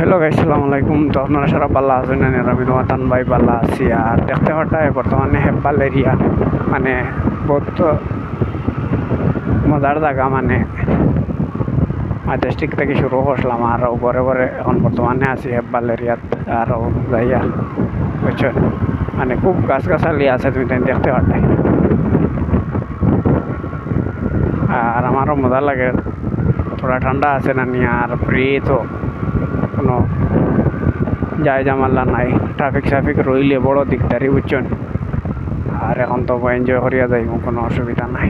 Hello guys, আসসালামু আলাইকুম। তো আপনারা সারা পাল্লা আছেন না? আমি তোমার টান ভাই পাল্লা আছি। আর দেখতে পাঠায় বর্তমানে হেব্বাল এরিয়া মানে বহুত মজার জায়গা, মানে ডিস্ট্রিক্ট থেকে শুরু করলাম আর ঘরে ঘরে এখন বর্তমানে আছি হেব্বাল এরিয়াত। আর যাইয়া বুঝছো, মানে খুব গাছগাছালি আছে, তুমি তাই দেখতে পাঠায়। আর আমারও মজা লাগে, থোড়া ঠান্ডা আছে না নিয়ে, আর ফ্রি তো কোনো যায় জামাল্লা নাই, ট্রাফিক রইলে বড় দিকদারি বুঝছেন। আর এখন তো এনজয় করিয়া যাই, কোনো অসুবিধা নাই,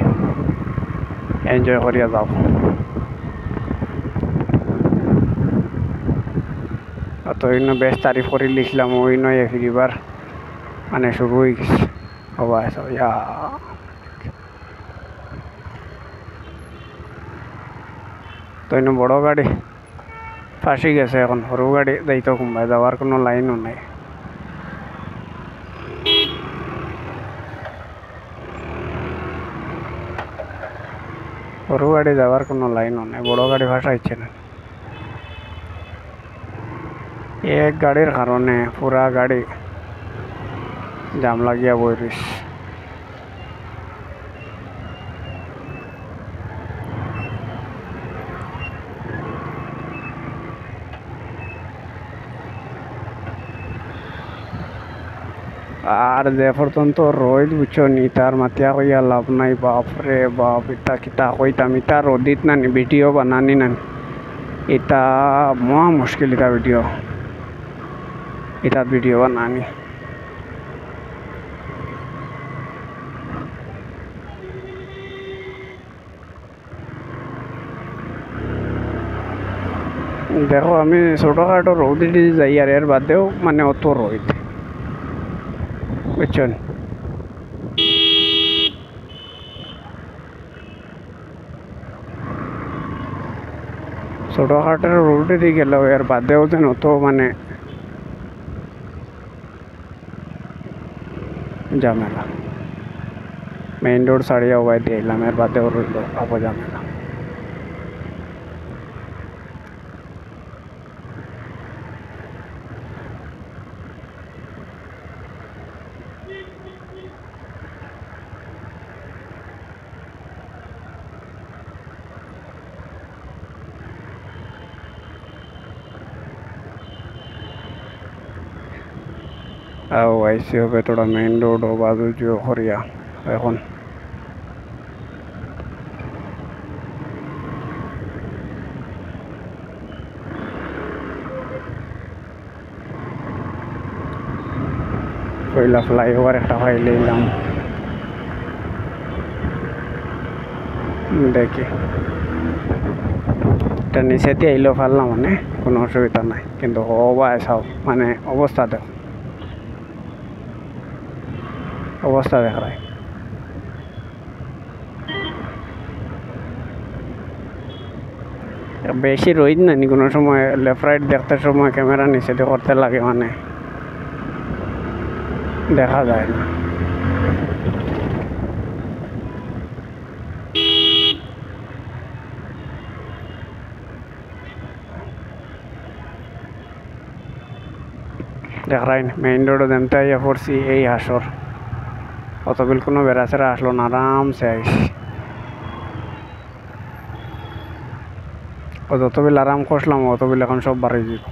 এনজয় করিয়া যাও। তো বেশ তারিফ করে লিখলাম, ওই নয় ফিরিবার মানে শুরু হয়ে গেছে। তো বড় গাড়ি ফাঁসি গেছে, এখন সরু গাড়ি যাইতো কোনবাই, যাওয়ার কোনো লাইনও নাই। সরু গাড়ি যাওয়ার কোনো লাইনও নাই, বড় গাড়ি ফাঁসাইছে না। এক গাড়ির কারণে পুরা গাড়ি জাম লাগিয়া বই রইছে। আর যে পর্যন্ত রোদ বুঝছো নি, তার মাতিয়া কইয়া লাভ নাই। বাপরে বাপ, ইটা কিতা কইতাম, ইটা রোদিত নানি ভিডিও বানানি নানি, এটা মহা মুশকিল। এটা ভিডিও বানানি দেখো, আমি ছোটখাটো রোদ যাই, আর এর বাদেও মানে অত রোদ বুঝছেন। ছোটখাটো রোড দিয়ে গেলেও এর বাদেও যেন অত মানে ঝামেলা। মেইন রোড ছাড়িয়া ওবাই দিয়ে এলাম, এর বাদেও রইল আবো ঝামেলা। আইসি হবে তোরা মেইন রোড ও বাজু জিও হরিয়া। এখন কইলা ফ্লাইওভার একটা পাইলে এলাম, দেখি এটা নিচে দিয়ে আইলেও পারলাম, মানে কোনো অসুবিধা নাই। কিন্তু হবা এসাও মানে অবস্থা দেখায়। বেশি রোদ নানি, কোনো সময় লেফট রাইট দেখতে সময় ক্যামেরা নিচে দিয়ে করতে লাগে, মানে দেখা যায় না। দেখাই মেইন রোডে যেমতে আইয়া পড়ছি, এই হাসর অত বিল কোনো বেড়াচেরা আসলো না, আরামসে আইসি। যত বিল আরাম করলাম অত বিল এখন সব বাড়ি যাব।